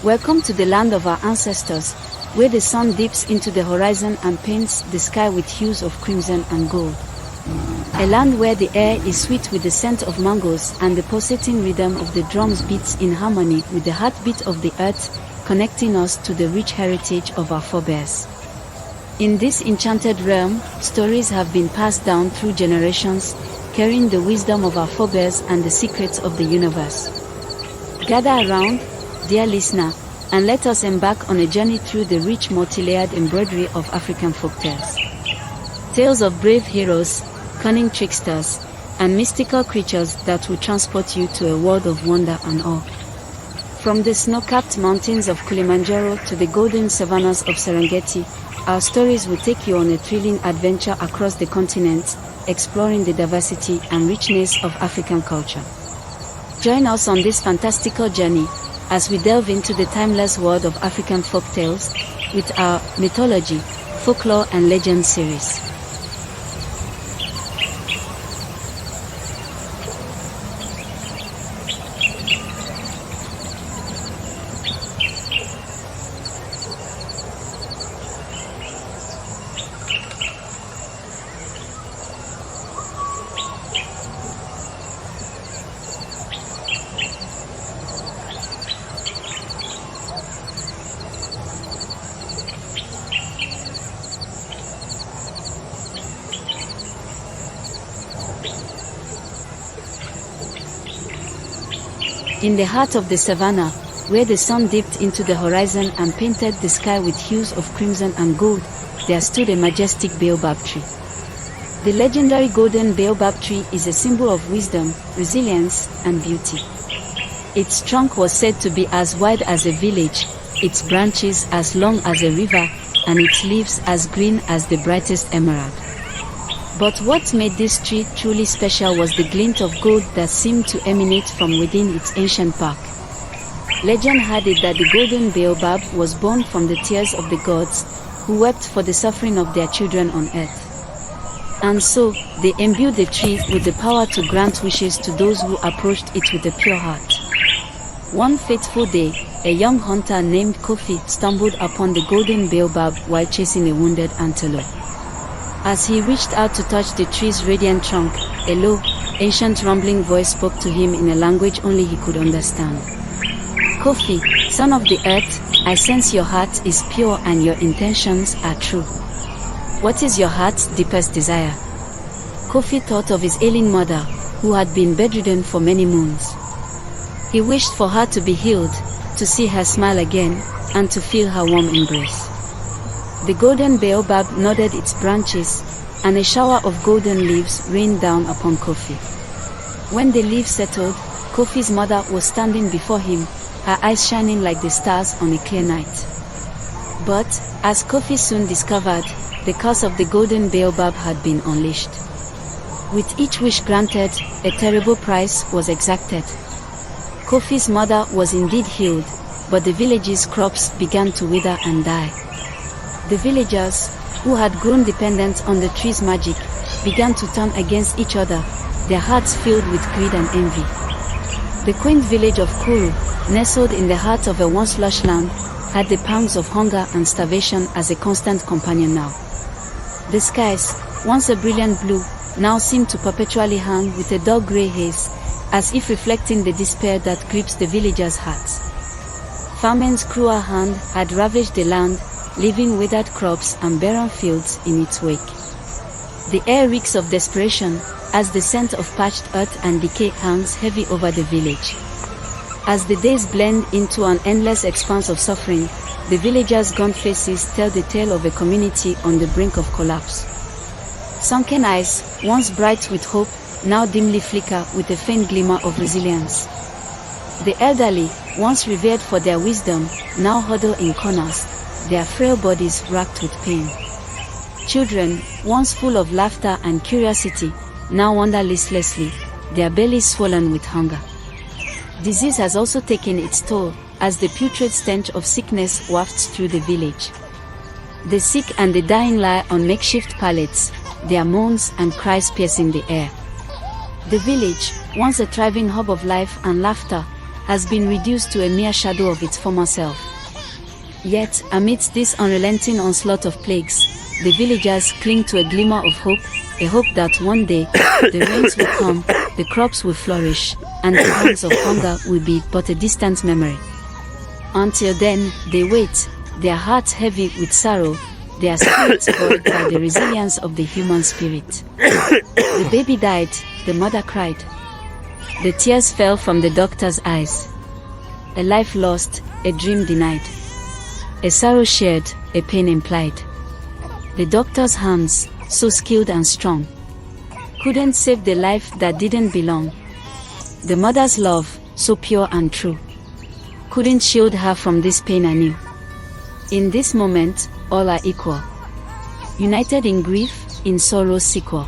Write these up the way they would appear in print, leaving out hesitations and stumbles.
Welcome to the land of our ancestors, where the sun dips into the horizon and paints the sky with hues of crimson and gold. A land where the air is sweet with the scent of mangoes and the pulsating rhythm of the drums beats in harmony with the heartbeat of the earth, connecting us to the rich heritage of our forebears. In this enchanted realm, stories have been passed down through generations, carrying the wisdom of our forebears and the secrets of the universe. Gather around, dear listener, and let us embark on a journey through the rich multi-layered embroidery of African folktales. Tales of brave heroes, cunning tricksters, and mystical creatures that will transport you to a world of wonder and awe. From the snow-capped mountains of Kilimanjaro to the golden savannas of Serengeti, our stories will take you on a thrilling adventure across the continent, exploring the diversity and richness of African culture. Join us on this fantastical journey as we delve into the timeless world of African folktales with our mythology, folklore and legend series. In the heart of the savannah, where the sun dipped into the horizon and painted the sky with hues of crimson and gold, there stood a majestic baobab tree. The legendary Golden Baobab tree is a symbol of wisdom, resilience, and beauty. Its trunk was said to be as wide as a village, its branches as long as a river, and its leaves as green as the brightest emerald. But what made this tree truly special was the glint of gold that seemed to emanate from within its ancient bark. Legend had it that the Golden Baobab was born from the tears of the gods, who wept for the suffering of their children on earth. And so, they imbued the tree with the power to grant wishes to those who approached it with a pure heart. One fateful day, a young hunter named Kofi stumbled upon the Golden Baobab while chasing a wounded antelope. As he reached out to touch the tree's radiant trunk, a low, ancient rumbling voice spoke to him in a language only he could understand. Kofi, son of the earth, I sense your heart is pure and your intentions are true. What is your heart's deepest desire? Kofi thought of his ailing mother, who had been bedridden for many moons. He wished for her to be healed, to see her smile again, and to feel her warm embrace. The Golden Baobab nodded its branches, and a shower of golden leaves rained down upon Kofi. When the leaves settled, Kofi's mother was standing before him, her eyes shining like the stars on a clear night. But, as Kofi soon discovered, the curse of the Golden Baobab had been unleashed. With each wish granted, a terrible price was exacted. Kofi's mother was indeed healed, but the village's crops began to wither and die. The villagers, who had grown dependent on the tree's magic, began to turn against each other, their hearts filled with greed and envy. The quaint village of Kuru, nestled in the heart of a once lush land, had the pangs of hunger and starvation as a constant companion now. The skies, once a brilliant blue, now seemed to perpetually hang with a dull grey haze, as if reflecting the despair that grips the villagers' hearts. Famine's cruel hand had ravaged the land, leaving withered crops and barren fields in its wake. The air reeks of desperation, as the scent of parched earth and decay hangs heavy over the village. As the days blend into an endless expanse of suffering, the villagers' gaunt faces tell the tale of a community on the brink of collapse. Sunken eyes, once bright with hope, now dimly flicker with a faint glimmer of resilience. The elderly, once revered for their wisdom, now huddle in corners, their frail bodies racked with pain. Children, once full of laughter and curiosity, now wander listlessly, their bellies swollen with hunger. Disease has also taken its toll, as the putrid stench of sickness wafts through the village. The sick and the dying lie on makeshift pallets, their moans and cries piercing the air. The village, once a thriving hub of life and laughter, has been reduced to a mere shadow of its former self. Yet, amidst this unrelenting onslaught of plagues, the villagers cling to a glimmer of hope, a hope that one day, the rains will come, the crops will flourish, and the pangs of hunger will be but a distant memory. Until then, they wait, their hearts heavy with sorrow, their spirits buoyed by the resilience of the human spirit. The baby died, the mother cried. The tears fell from the doctor's eyes. A life lost, a dream denied. A sorrow shared, a pain implied. The doctor's hands, so skilled and strong, couldn't save the life that didn't belong. The mother's love, so pure and true, couldn't shield her from this pain anew. In this moment, all are equal, united in grief, in sorrow's sequel.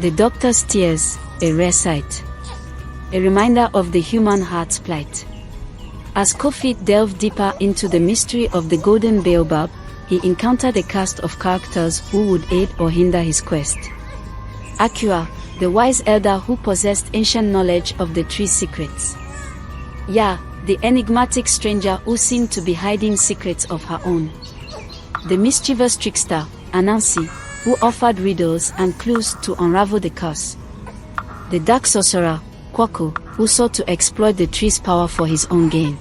The doctor's tears, a rare sight, a reminder of the human heart's plight. As Kofi delved deeper into the mystery of the Golden Baobab, he encountered a cast of characters who would aid or hinder his quest. Akua, the wise elder who possessed ancient knowledge of the tree's secrets. Ya, the enigmatic stranger who seemed to be hiding secrets of her own. The mischievous trickster, Anansi, who offered riddles and clues to unravel the curse. The dark sorcerer, Kwaku, who sought to exploit the tree's power for his own gain.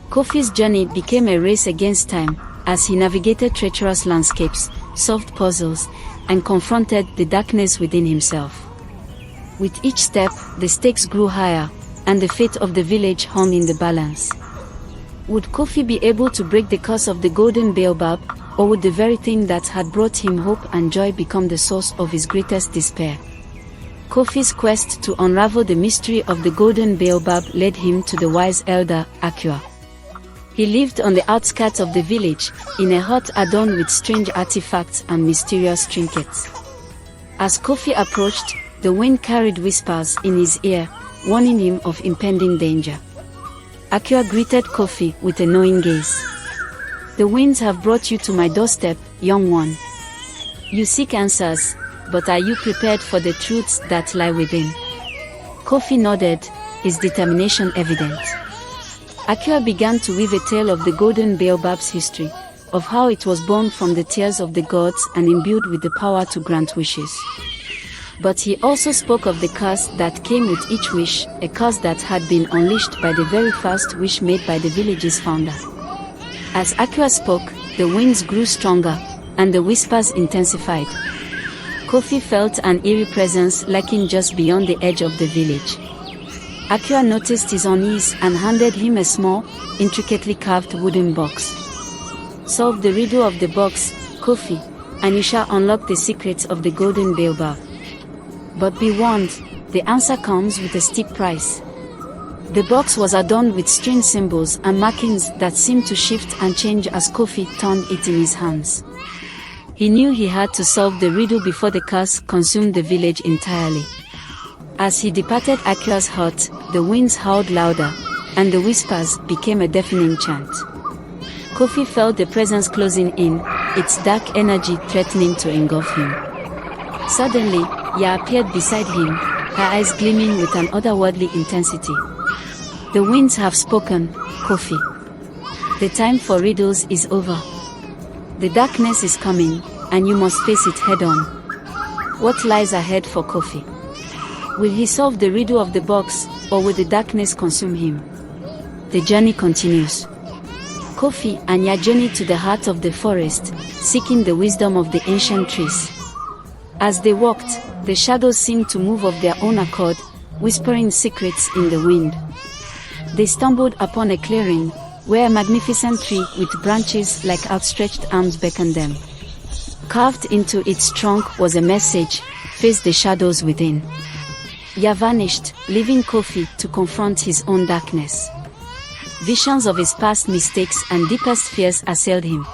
Kofi's journey became a race against time, as he navigated treacherous landscapes, solved puzzles, and confronted the darkness within himself. With each step, the stakes grew higher, and the fate of the village hung in the balance. Would Kofi be able to break the curse of the Golden Baobab, or would the very thing that had brought him hope and joy become the source of his greatest despair? Kofi's quest to unravel the mystery of the Golden Baobab led him to the wise elder, Akua. He lived on the outskirts of the village, in a hut adorned with strange artifacts and mysterious trinkets. As Kofi approached, the wind carried whispers in his ear, warning him of impending danger. Akua greeted Kofi with a knowing gaze. "The winds have brought you to my doorstep, young one. You seek answers, but are you prepared for the truths that lie within?" Kofi nodded, his determination evident. Akua began to weave a tale of the Golden Baobab's history, of how it was born from the tears of the gods and imbued with the power to grant wishes. But he also spoke of the curse that came with each wish, a curse that had been unleashed by the very first wish made by the village's founder. As Akua spoke, the winds grew stronger, and the whispers intensified. Kofi felt an eerie presence lurking just beyond the edge of the village. Akua noticed his unease and handed him a small, intricately carved wooden box. "Solve the riddle of the box, Kofi, and you shall unlock the secrets of the Golden Baobab. But be warned, the answer comes with a steep price." The box was adorned with strange symbols and markings that seemed to shift and change as Kofi turned it in his hands. He knew he had to solve the riddle before the curse consumed the village entirely. As he departed Akua's hut, the winds howled louder, and the whispers became a deafening chant. Kofi felt the presence closing in, its dark energy threatening to engulf him. Suddenly, Ya appeared beside him, her eyes gleaming with an otherworldly intensity. "The winds have spoken, Kofi. The time for riddles is over. The darkness is coming, and you must face it head-on." What lies ahead for Kofi? Will he solve the riddle of the box, or will the darkness consume him? The journey continues. Kofi and Ya journeyed to the heart of the forest, seeking the wisdom of the ancient trees. As they walked, the shadows seemed to move of their own accord, whispering secrets in the wind. They stumbled upon a clearing, where a magnificent tree with branches like outstretched arms beckoned them. Carved into its trunk was a message: "Face the shadows within." Ya vanished, leaving Kofi to confront his own darkness. Visions of his past mistakes and deepest fears assailed him.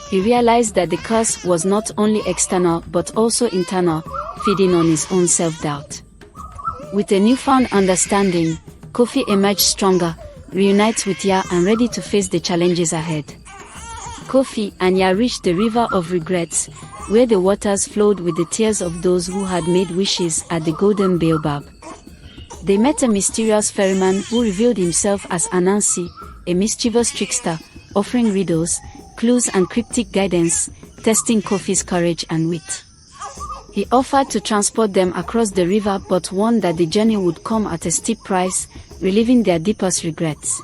He realized that the curse was not only external but also internal, feeding on his own self-doubt. With a newfound understanding, Kofi emerged stronger, reunites with Ya and ready to face the challenges ahead. Kofi and Ya reached the river of regrets, where the waters flowed with the tears of those who had made wishes at the Golden Baobab. They met a mysterious ferryman who revealed himself as Anansi, a mischievous trickster, offering riddles, clues and cryptic guidance, testing Kofi's courage and wit. He offered to transport them across the river but warned that the journey would come at a steep price, relieving their deepest regrets.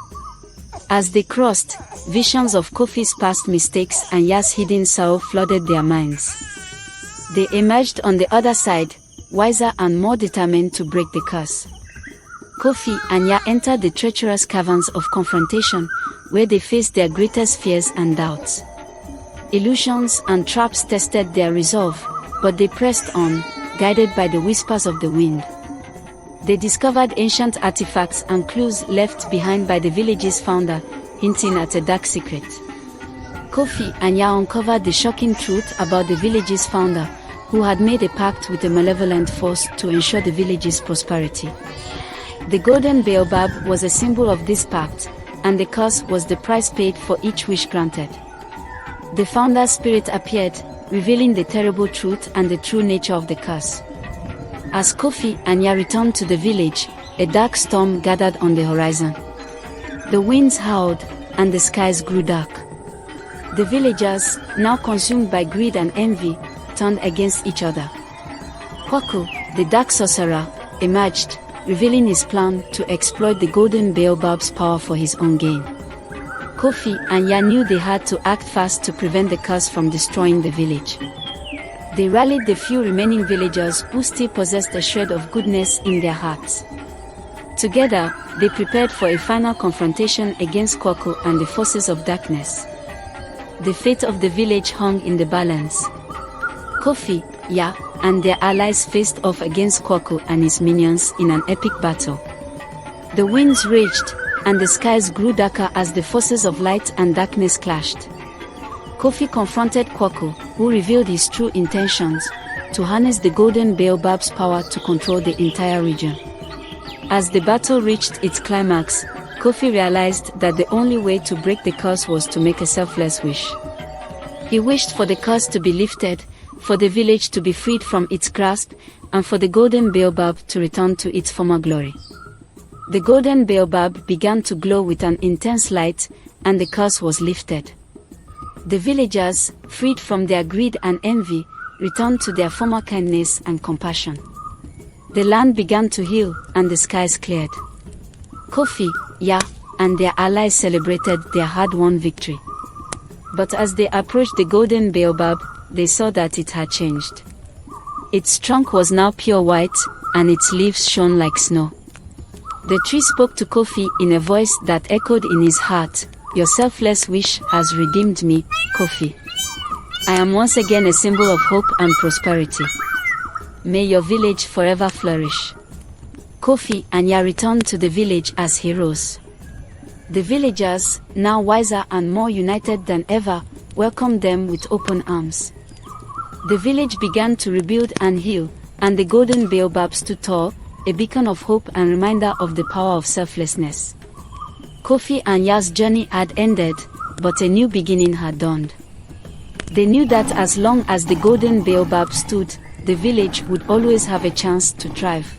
As they crossed, visions of Kofi's past mistakes and Ya's hidden sorrow flooded their minds. They emerged on the other side, wiser and more determined to break the curse. Kofi and Ya entered the treacherous caverns of confrontation, where they faced their greatest fears and doubts. Illusions and traps tested their resolve, but they pressed on, guided by the whispers of the wind. They discovered ancient artifacts and clues left behind by the village's founder, hinting at a dark secret. Kofi and Ya uncovered the shocking truth about the village's founder, who had made a pact with a malevolent force to ensure the village's prosperity. The Golden Baobab was a symbol of this pact, and the curse was the price paid for each wish granted. The founder's spirit appeared, revealing the terrible truth and the true nature of the curse. As Kofi and Ya returned to the village, a dark storm gathered on the horizon. The winds howled, and the skies grew dark. The villagers, now consumed by greed and envy, turned against each other. Kwaku, the dark sorcerer, emerged, revealing his plan to exploit the Golden Baobab's power for his own gain. Kofi and Ya knew they had to act fast to prevent the curse from destroying the village. They rallied the few remaining villagers who still possessed a shred of goodness in their hearts. Together, they prepared for a final confrontation against Kwaku and the forces of darkness. The fate of the village hung in the balance. Kofi, Ya, and their allies faced off against Kwaku and his minions in an epic battle. The winds raged, and the skies grew darker as the forces of light and darkness clashed. Kofi confronted Kwaku, who revealed his true intentions, to harness the Golden Baobab's power to control the entire region. As the battle reached its climax, Kofi realized that the only way to break the curse was to make a selfless wish. He wished for the curse to be lifted, for the village to be freed from its grasp, and for the Golden Baobab to return to its former glory. The Golden Baobab began to glow with an intense light, and the curse was lifted. The villagers, freed from their greed and envy, returned to their former kindness and compassion. The land began to heal, and the skies cleared. Kofi, Ya, and their allies celebrated their hard-won victory. But as they approached the Golden Baobab, they saw that it had changed. Its trunk was now pure white, and its leaves shone like snow. The tree spoke to Kofi in a voice that echoed in his heart, "Your selfless wish has redeemed me, Kofi. I am once again a symbol of hope and prosperity. May your village forever flourish." Kofi and Ya returned to the village as heroes. The villagers, now wiser and more united than ever, welcomed them with open arms. The village began to rebuild and heal, and the Golden Baobab stood tall, a beacon of hope and reminder of the power of selflessness. Kofi and Ya's journey had ended, but a new beginning had dawned. They knew that as long as the Golden Baobab stood, the village would always have a chance to thrive.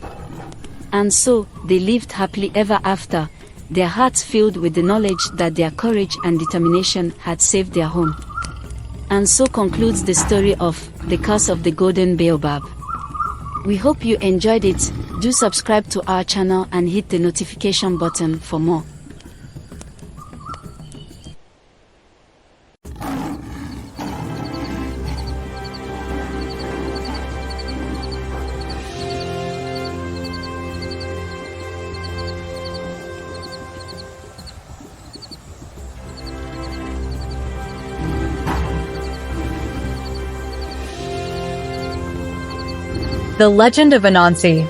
And so, they lived happily ever after, their hearts filled with the knowledge that their courage and determination had saved their home. And so concludes the story of The Curse of the Golden Baobab. We hope you enjoyed it. Do subscribe to our channel and hit the notification button for more. The legend of Anansi,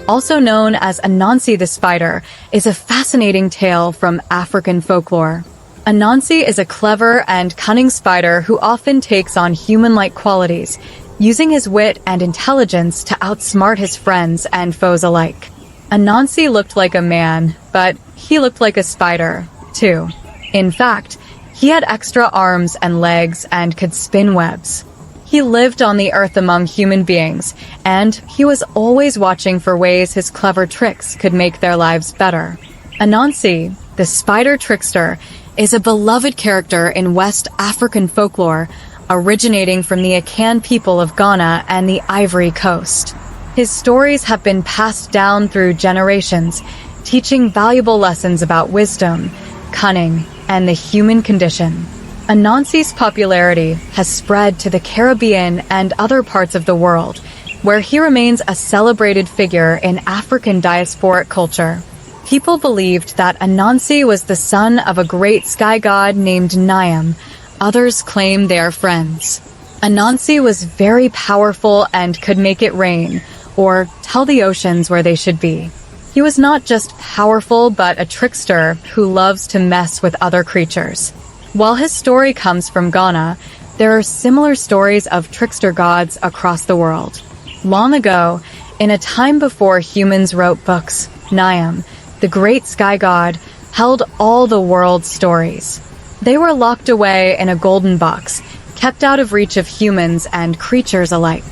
also known as Anansi the Spider, is a fascinating tale from African folklore. Anansi is a clever and cunning spider who often takes on human-like qualities, using his wit and intelligence to outsmart his friends and foes alike. Anansi looked like a man, but he looked like a spider, too. In fact, he had extra arms and legs and could spin webs. He lived on the earth among human beings, and he was always watching for ways his clever tricks could make their lives better. Anansi, the spider trickster, is a beloved character in West African folklore, originating from the Akan people of Ghana and the Ivory Coast. His stories have been passed down through generations, teaching valuable lessons about wisdom, cunning, and the human condition. Anansi's popularity has spread to the Caribbean and other parts of the world, where he remains a celebrated figure in African diasporic culture. People believed that Anansi was the son of a great sky god named Nyam. Others claim they are friends. Anansi was very powerful and could make it rain, or tell the oceans where they should be. He was not just powerful, but a trickster who loves to mess with other creatures. While his story comes from Ghana, there are similar stories of trickster gods across the world. Long ago, in a time before humans wrote books, Nyam, the great sky god, held all the world's stories. They were locked away in a golden box, kept out of reach of humans and creatures alike.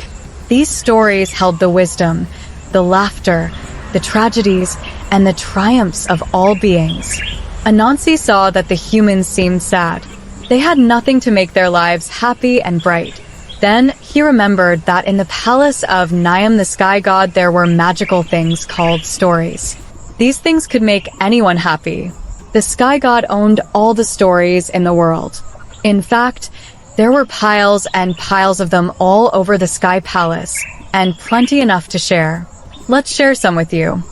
These stories held the wisdom, the laughter, the tragedies, and the triumphs of all beings. Anansi saw that the humans seemed sad. They had nothing to make their lives happy and bright. Then he remembered that in the palace of Nyam the sky god there were magical things called stories. These things could make anyone happy. The sky god owned all the stories in the world. In fact, there were piles and piles of them all over the sky palace, and plenty enough to share. Let's share some with you.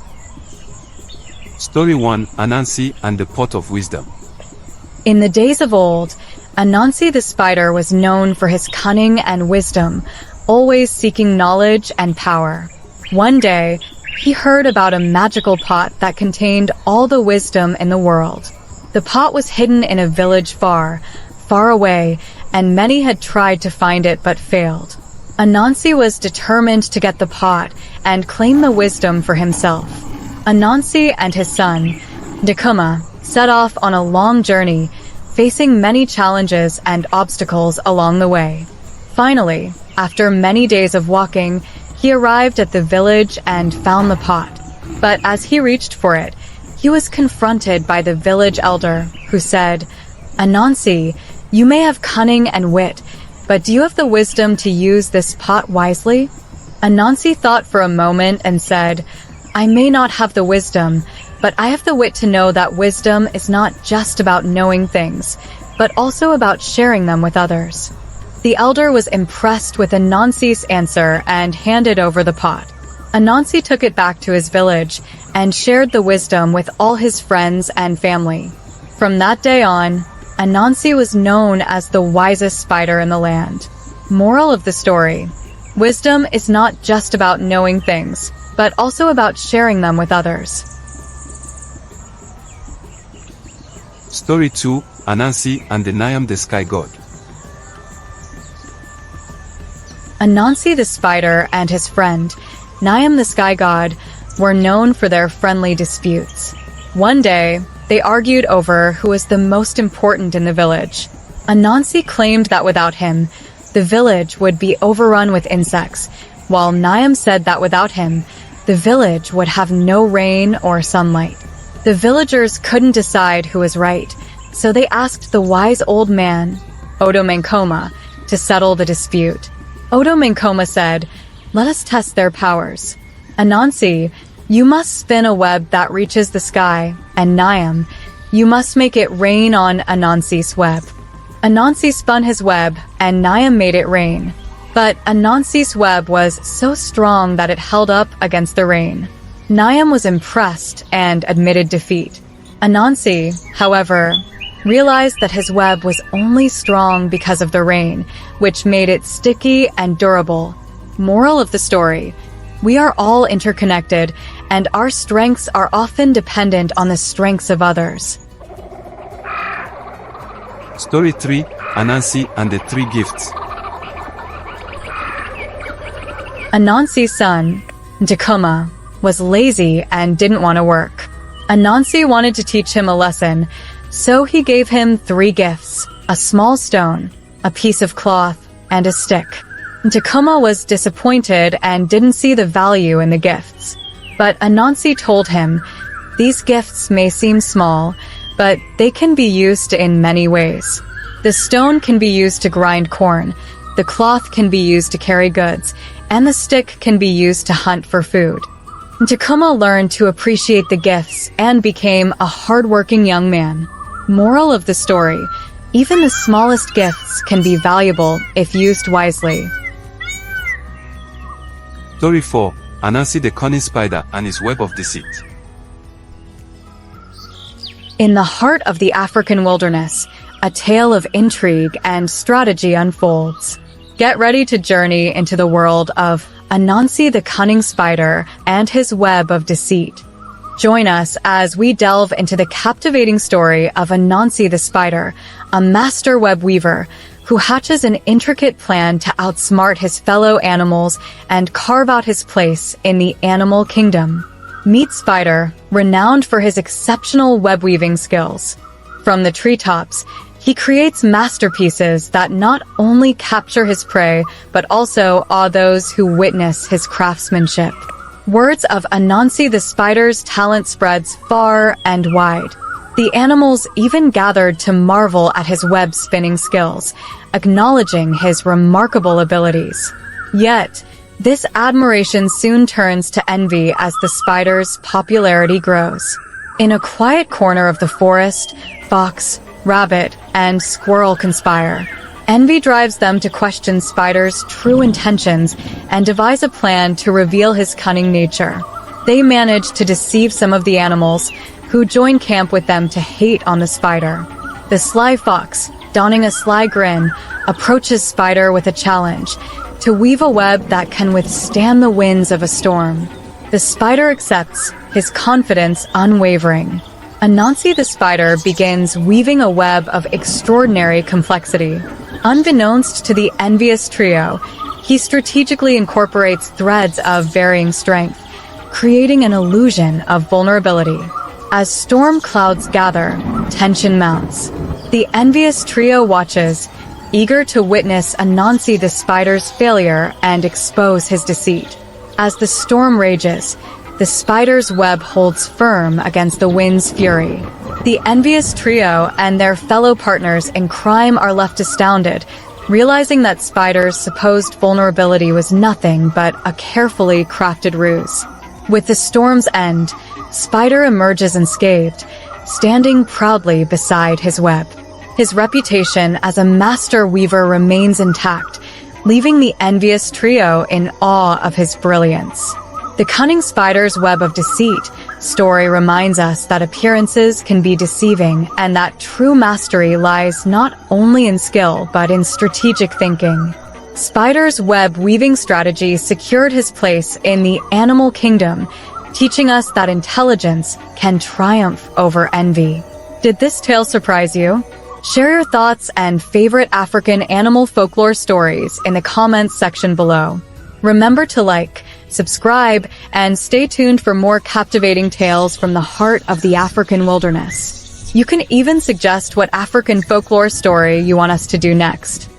Story 1: Anansi and the Pot of Wisdom. In the days of old, Anansi the Spider was known for his cunning and wisdom, always seeking knowledge and power. One day, he heard about a magical pot that contained all the wisdom in the world. The pot was hidden in a village far, far away, and many had tried to find it but failed. Anansi was determined to get the pot and claim the wisdom for himself. Anansi and his son, Decuma, set off on a long journey, facing many challenges and obstacles along the way. Finally, after many days of walking, he arrived at the village and found the pot. But as he reached for it, he was confronted by the village elder, who said, "Anansi, you may have cunning and wit, but do you have the wisdom to use this pot wisely?" Anansi thought for a moment and said, "I may not have the wisdom, but I have the wit to know that wisdom is not just about knowing things, but also about sharing them with others." The elder was impressed with Anansi's answer and handed over the pot. Anansi took it back to his village and shared the wisdom with all his friends and family. From that day on, Anansi was known as the wisest spider in the land. Moral of the story: wisdom is not just about knowing things, but also about sharing them with others. Story 2: Anansi and the Nyam the sky god. Anansi the Spider and his friend, Nyam the sky god, were known for their friendly disputes. One day, they argued over who was the most important in the village. Anansi claimed that without him, the village would be overrun with insects, while Nyam said that without him, the village would have no rain or sunlight. The villagers couldn't decide who was right, so they asked the wise old man, Odomenkoma, to settle the dispute. Odomenkoma said, "Let us test their powers. Anansi, you must spin a web that reaches the sky, and Nyam, you must make it rain on Anansi's web." Anansi spun his web, and Nyam made it rain. But Anansi's web was so strong that it held up against the rain. Nyam was impressed and admitted defeat. Anansi, however, realized that his web was only strong because of the rain, which made it sticky and durable. Moral of the story: we are all interconnected, and our strengths are often dependent on the strengths of others. Story 3: Anansi and the Three Gifts. Anansi's son, Decuma, was lazy and didn't want to work. Anansi wanted to teach him a lesson, so he gave him 3 gifts: a small stone, a piece of cloth, and a stick. Takuma was disappointed and didn't see the value in the gifts. But Anansi told him, "These gifts may seem small, but they can be used in many ways. The stone can be used to grind corn, the cloth can be used to carry goods, and the stick can be used to hunt for food." Takuma learned to appreciate the gifts and became a hardworking young man. Moral of the story: even the smallest gifts can be valuable if used wisely. Story 4. Anansi the Cunning Spider and his Web of Deceit. In the heart of the African wilderness, a tale of intrigue and strategy unfolds. Get ready to journey into the world of Anansi the Cunning Spider and his Web of Deceit. Join us as we delve into the captivating story of Anansi the Spider, a master web weaver who hatches an intricate plan to outsmart his fellow animals and carve out his place in the animal kingdom. Meet Spider, renowned for his exceptional web weaving skills. From the treetops, he creates masterpieces that not only capture his prey, but also awe those who witness his craftsmanship. Words of Anansi the Spider's talent spreads far and wide. The animals even gathered to marvel at his web-spinning skills, acknowledging his remarkable abilities. Yet, this admiration soon turns to envy as the spider's popularity grows. In a quiet corner of the forest, fox, rabbit, and squirrel conspire. Envy drives them to question Spider's true intentions and devise a plan to reveal his cunning nature. They manage to deceive some of the animals, who join camp with them to hate on the spider. The sly fox, donning a sly grin, approaches Spider with a challenge to weave a web that can withstand the winds of a storm. The spider accepts, his confidence unwavering. Anansi the Spider begins weaving a web of extraordinary complexity. Unbeknownst to the envious trio, he strategically incorporates threads of varying strength, creating an illusion of vulnerability. As storm clouds gather, tension mounts. The envious trio watches, eager to witness Anansi the Spider's failure and expose his deceit. As the storm rages, the spider's web holds firm against the wind's fury. The envious trio and their fellow partners in crime are left astounded, realizing that Spider's supposed vulnerability was nothing but a carefully crafted ruse. With the storm's end, Spider emerges unscathed, standing proudly beside his web. His reputation as a master weaver remains intact, leaving the envious trio in awe of his brilliance. The Cunning Spider's Web of Deceit story reminds us that appearances can be deceiving and that true mastery lies not only in skill but in strategic thinking. Spider's web weaving strategy secured his place in the animal kingdom, teaching us that intelligence can triumph over envy. Did this tale surprise you? Share your thoughts and favorite African animal folklore stories in the comments section below. Remember to like, subscribe, and stay tuned for more captivating tales from the heart of the African wilderness. You can even suggest what African folklore story you want us to do next.